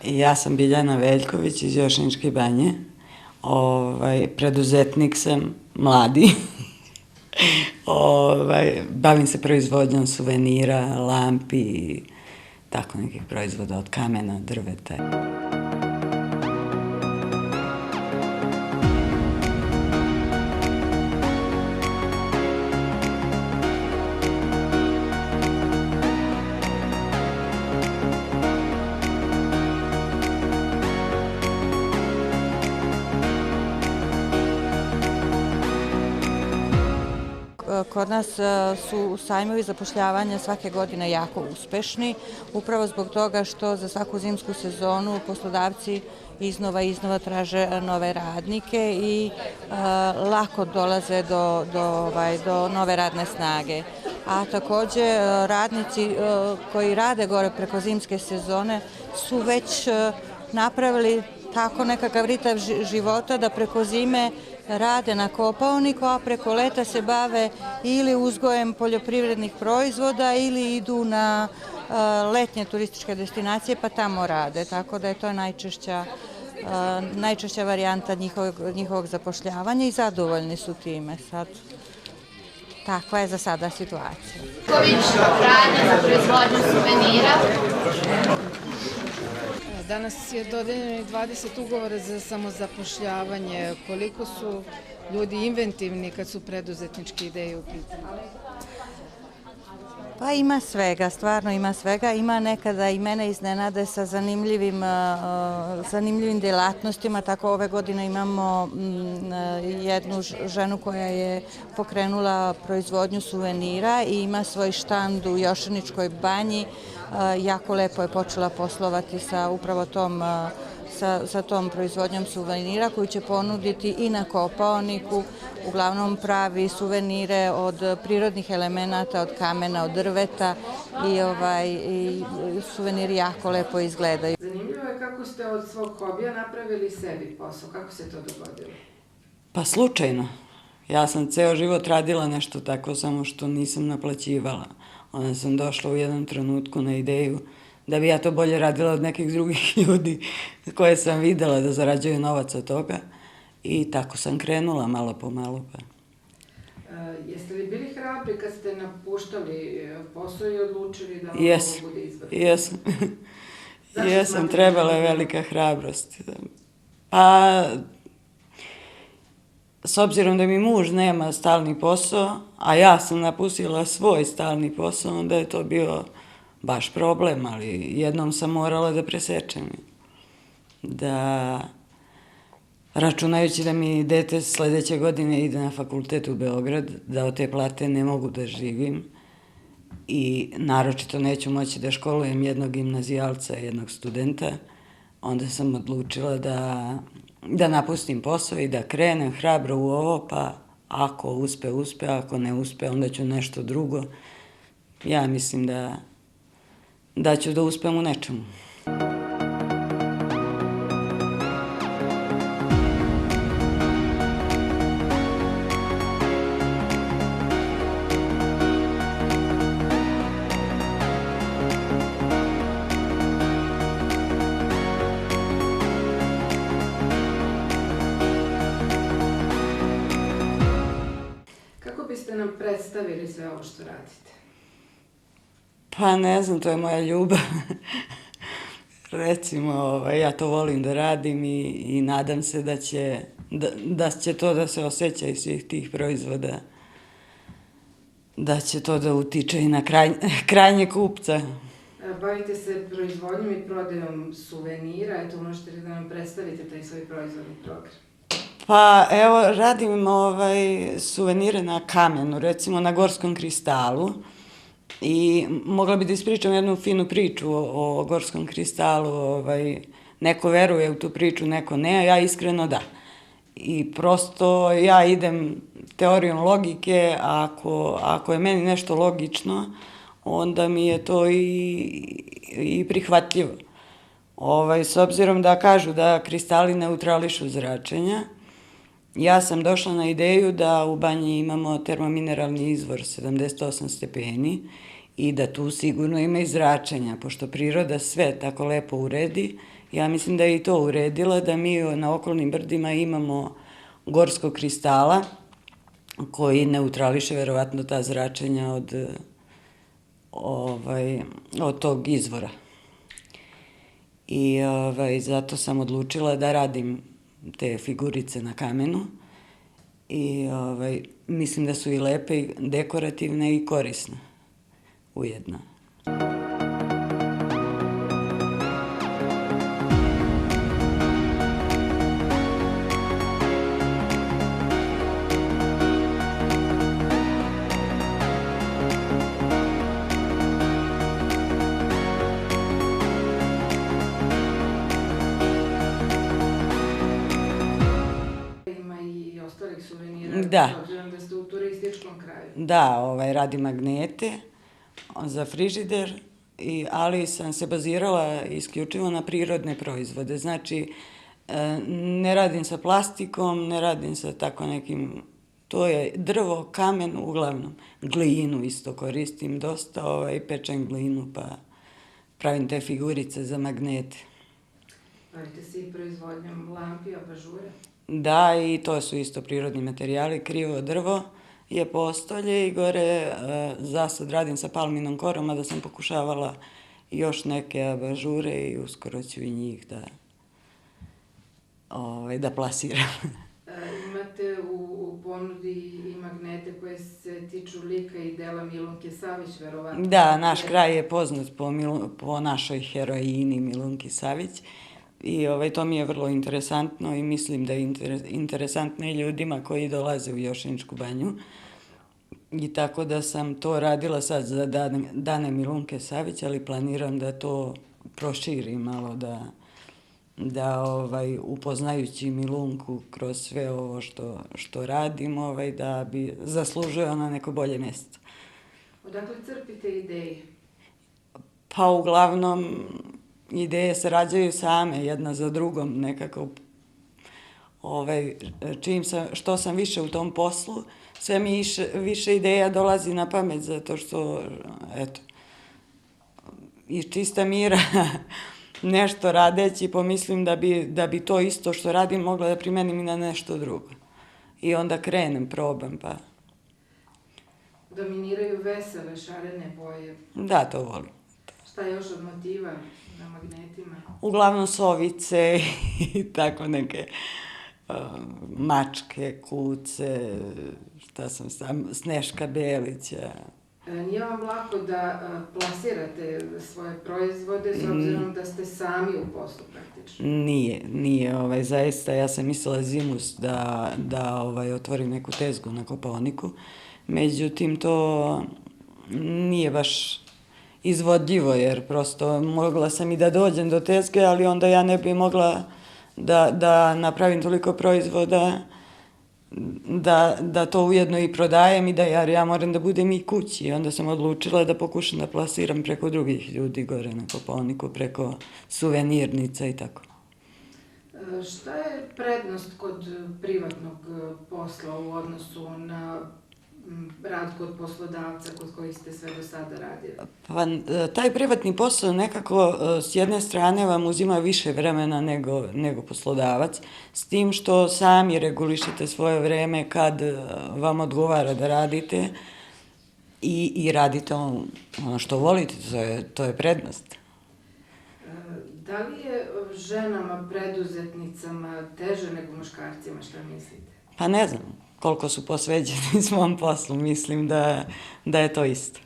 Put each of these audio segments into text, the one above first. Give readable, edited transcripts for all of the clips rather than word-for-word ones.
Ja sam Biljana Veljković iz Jošaničke banje. Preduzetnik sam, mladi. Bavim se proizvodnjom suvenira, lampi i tako nekih proizvoda od kamena, drveta. Kod nas su sajmovi zapošljavanja svake godine jako uspešni, upravo zbog toga što za svaku zimsku sezonu poslodavci iznova traže nove radnike i lako dolaze do nove radne snage. A takođe radnici koji rade gore preko zimske sezone su već napravili tako nekakav ritam života da preko zime rade na kopaoniku, a preko leta se bave ili uzgojem poljoprivrednih proizvoda ili idu na letnje turističke destinacije pa tamo rade. Tako da je to najčešća varijanta njihovog zapošljavanja i zadovoljni su time sad. Takva je za sada situacija. Radnja za proizvodnju suvenira. Danas je dodeljeno 20 ugovora za samozapošljavanje. Koliko su ljudi inventivni kad su preduzetničke ideje u pitanju? Pa ima svega, stvarno ima svega. Ima nekada i mene iznenade sa zanimljivim delatnostima. Tako ove godine imamo jednu ženu koja je pokrenula proizvodnju suvenira i ima svoj štand u Jošaničkoj banji. Jako lepo je počela poslovati sa upravo sa tom proizvodnjom suvenira koju će ponuditi i na kopaoniku. Uglavnom pravi suvenire od prirodnih elemenata, od kamena, od drveta i suveniri jako lepo izgledaju. Zanimljivo je kako ste od svog hobija napravili sebi posao. Kako se to dogodilo? Pa slučajno. Ja sam ceo život radila nešto tako, samo što nisam naplaćivala. Onda sam došla u jednom trenutku na ideju da bi ja to bolje radila od nekih drugih ljudi koje sam videla da zarađuju novac od toga. I tako sam krenula malo po malo. Jeste li bili hrabri kad ste napuštali posao i odlučili da ovo bude izbor? Jesam. Jesam, trebala je velika hrabrost. Pa, s obzirom da mi muž nema stalni posao, a ja sam napustila svoj stalni posao, onda je to bio baš problem, ali jednom sam morala da presečem. Računajući da mi dete sledeće godine ide na fakultet u Beograd, da od te plate ne mogu da živim i naročito neću moći da školujem jednog gimnazijalca, jednog studenta, onda sam odlučila da napustim posao i da krenem hrabro u ovo, pa ako uspe, ako ne uspe, onda ću nešto drugo. Ja mislim da ću da uspem u nečemu. Kako biste nam predstavili sve ovo što radite? Pa ne znam, to je moja ljubav. Recimo, ja to volim da radim i nadam se da će to da se osjeća iz svih tih proizvoda, da će to da utiče i na krajnje kupca. Bavite se proizvodnjom i prodajom suvenira, eto možete li da nam predstavite taj svoj proizvodni program? Pa evo, radim suvenire na kamenu, recimo na gorskom kristalu. I mogla bi da ispričam jednu finu priču o gorskom kristalu. Neko veruje u tu priču, neko ne, a ja iskreno da. I prosto ja idem teorijom logike, ako je meni nešto logično, onda mi je to i prihvatljivo. S obzirom da kažu da kristali neutrališu zračenja, ja sam došla na ideju da u banji imamo termomineralni izvor 78 stepeni i da tu sigurno ima i zračenja, pošto priroda sve tako lepo uredi. Ja mislim da je i to uredila, da mi na okolnim brdima imamo gorskog kristala koji neutrališe verovatno ta zračenja od tog izvora. I zato sam odlučila da radim te figurice na kamenu i mislim da su i lepe, i dekorativne i korisne ujedno. Da. S obzirom da ste u turističkom kraju. Da, radim magnete za frižider, ali sam se bazirala isključivo na prirodne proizvode. Znači, ne radim sa plastikom, ne radim sa tako nekim... To je drvo, kamen, uglavnom. Glinu isto koristim dosta, pečem glinu, pa pravim te figurice za magnete. Bavite se i proizvodnjom lampi, abažura? Da, i to su isto prirodni materijali. Krivo drvo je postolje i gore zasad radim sa palminom korom, a da sam pokušavala još neke abažure i uskoro ću i njih da plasiram. Imate u ponudi i magnete koje se tiču lika i dela Milunke Savić, verovatno? Da, naš kraj je poznat po našoj heroini Milunki Savić. I to mi je vrlo interesantno i mislim da je interesantno i ljudima koji dolaze u Jošaničku banju. I tako da sam to radila sad za dane Milunke Savić, ali planiram da to proširim malo, da upoznajući Milunku kroz sve ovo što radim, da bi zaslužuje ona neko bolje mjesto. Odakle crpite ideje? Pa uglavnom... Ideje se rađaju same, jedna za drugom, nekako, što sam više u tom poslu, sve mi više ideja dolazi na pamet, zato što, eto, iz čista mira nešto radeći, pomislim da bi to isto što radim mogla da primenim i na nešto drugo. I onda krenem, probam, pa... Dominiraju vesele, šarene boje. Da, to volim. Šta još od motiva na magnetima? Uglavnom sovice i tako neke mačke, kuce, Sneška Belića. Nije vam lako da plasirate svoje proizvode s obzirom da ste sami u poslu praktično? Nije, zaista ja sam mislila zimus da otvorim neku tezgu na Kopaoniku, međutim to nije baš izvodljivo, jer prosto mogla sam i da dođem do tezge, ali onda ja ne bi mogla da napravim toliko proizvoda, da to ujedno i prodajem i jer ja moram da budem i kući. I onda sam odlučila da pokušam da plasiram preko drugih ljudi gore na Kopaoniku, preko suvenirnica i tako. Šta je prednost kod privatnog posla u odnosu na rad kod poslodavca kod kojih ste sve do sada radili? Pa, taj privatni posao nekako s jedne strane vam uzima više vremena nego poslodavac, s tim što sami regulišete svoje vreme kad vam odgovara da radite i radite ono što volite, to je prednost. Da li je ženama, preduzetnicama teže nego muškarcima, šta mislite? Pa ne znam. Koliko su posveđeni svom poslu, mislim da je to isto.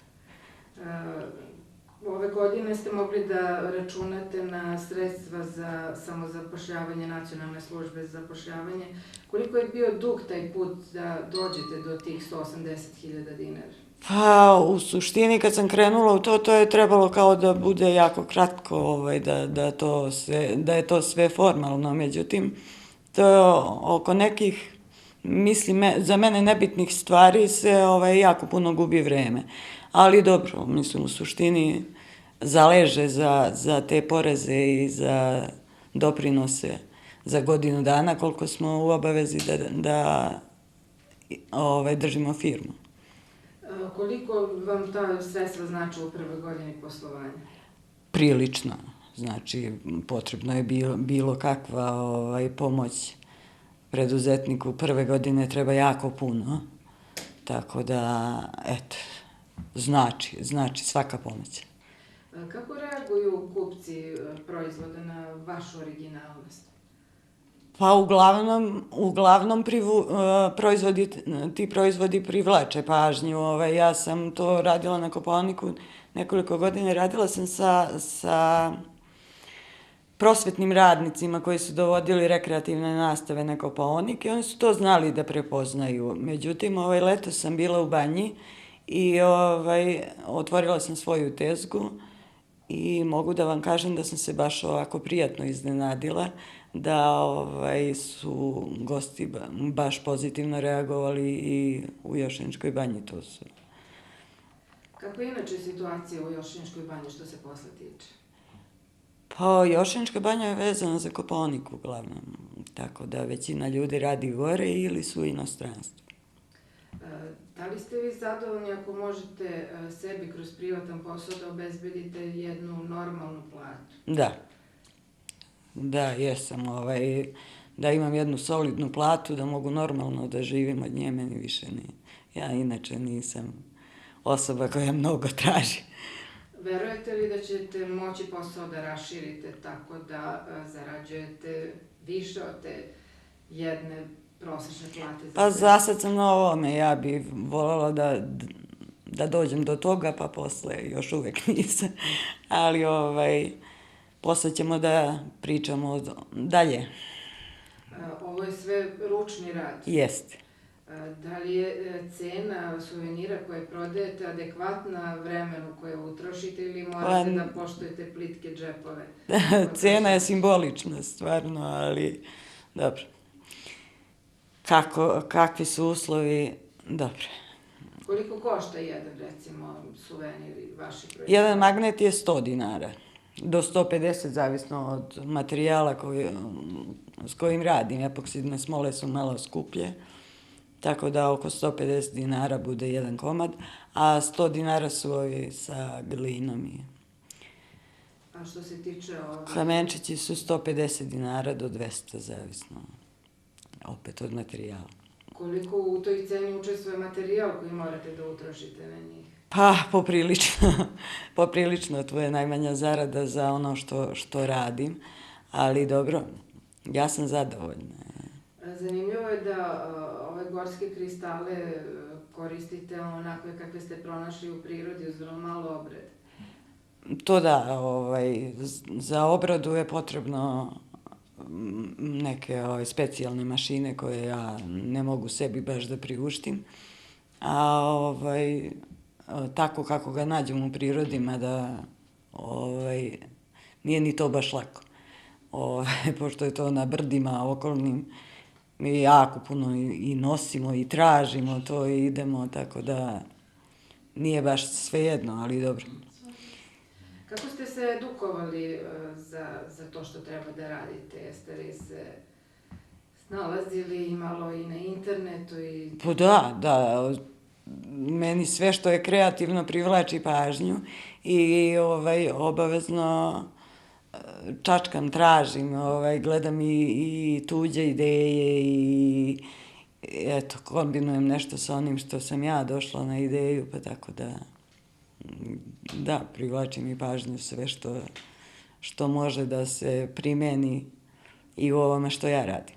Ove godine ste mogli da računate na sredstva za samozapošljavanje Nacionalne službe za zapošljavanje. Koliko je bio dug taj put da dođete do tih 180.000 dinara? Pa, u suštini kad sam krenula u to je trebalo kao da bude jako kratko, da je to sve formalno. Međutim, to je oko nekih, mislim, za mene nebitnih stvari se jako puno gubi vreme. Ali dobro, mislim, u suštini zaleže za te poreze i za doprinose za godinu dana koliko smo u obavezi da držimo firmu. Koliko vam ta sredstva znači u prvoj godini poslovanja? Prilično. Znači, potrebno je bilo kakva pomoć preduzetniku prve godine treba jako puno. Tako da, eto, znači svaka pomoć. Kako reaguju kupci proizvoda na vašu originalnost? Pa uglavnom ti proizvodi privlače pažnju. Ja sam to radila na Kopaoniku nekoliko godina. Radila sam sa prosvetnim radnicima koji su dovodili rekreativne nastave na Kopaonik i oni su to znali da prepoznaju. Međutim, letos sam bila u banji i otvorila sam svoju tezgu i mogu da vam kažem da sam se baš ovako prijatno iznenadila, da su gosti baš pozitivno reagovali i u Jošaničkoj banji to su. Kako je inače situacija u Jošaničkoj banji što se posla tiče? Pa Jošanička banja je vezana za Kopaonik uglavnom, tako da većina ljudi radi gore ili su u inostranstvu. Da li ste vi zadovoljni ako možete sebi kroz privatan posao da obezbedite jednu normalnu platu? Da, jesam. Da imam jednu solidnu platu, da mogu normalno da živim od nje, meni više nije. Ja inače nisam osoba koja mnogo traži. Verujete li da ćete moći posao da raširite tako da zarađujete više od te jedne prosečne plate? Pa zasad sam na ovome, ja bih voljela da dođem do toga, pa posle još uvek nisam. Ali posle ćemo da pričamo dalje. Ovo je sve ručni rad? Jeste. Da li je cena suvenira koje prodajete adekvatna vremenu koje utrošite ili morate da poštujete plitke džepove? Cena je simbolična, stvarno, ali dobro. Kakvi su uslovi? Dobro. Koliko košta jedan, recimo, suvenir i vaši proizvodi? Jedan magnet je 100 dinara. Do 150, zavisno od materijala s kojim radim. Epoksidne smole su malo skuplje, tako da oko 150 dinara bude jedan komad, a 100 dinara su ovi sa glinom. A što se tiče kamenčići su 150 dinara do 200, zavisno opet od materijala. Koliko u toj ceni učestvuje materijal koji morate da utrošite na njih? Pa, poprilično, to je najmanja zarada za ono što radim, ali dobro, ja sam zadovoljna. Zanimljivo je da ove gorske kristale koristite onakve kakve ste pronašli u prirodi uz vrlo malo obrade. To da, za obradu je potrebno neke specijalne mašine koje ja ne mogu sebi baš da priuštim, a tako kako ga nađem u prirodi, mada nije ni to baš lako. Pošto je to na brdima okolnim, mi jako puno i nosimo i tražimo to i idemo, tako da nije baš svejedno, ali dobro. Kako ste se edukovali za to što treba da radite? Jeste li se snalazili malo i na internetu? Pa da. Meni sve što je kreativno privlači pažnju i obavezno čačkam, tražim, gledam i tuđe ideje i eto, kombinujem nešto sa onim što sam ja došla na ideju, pa tako da, privlači mi pažnju sve što može da se primeni i u ovome što ja radim.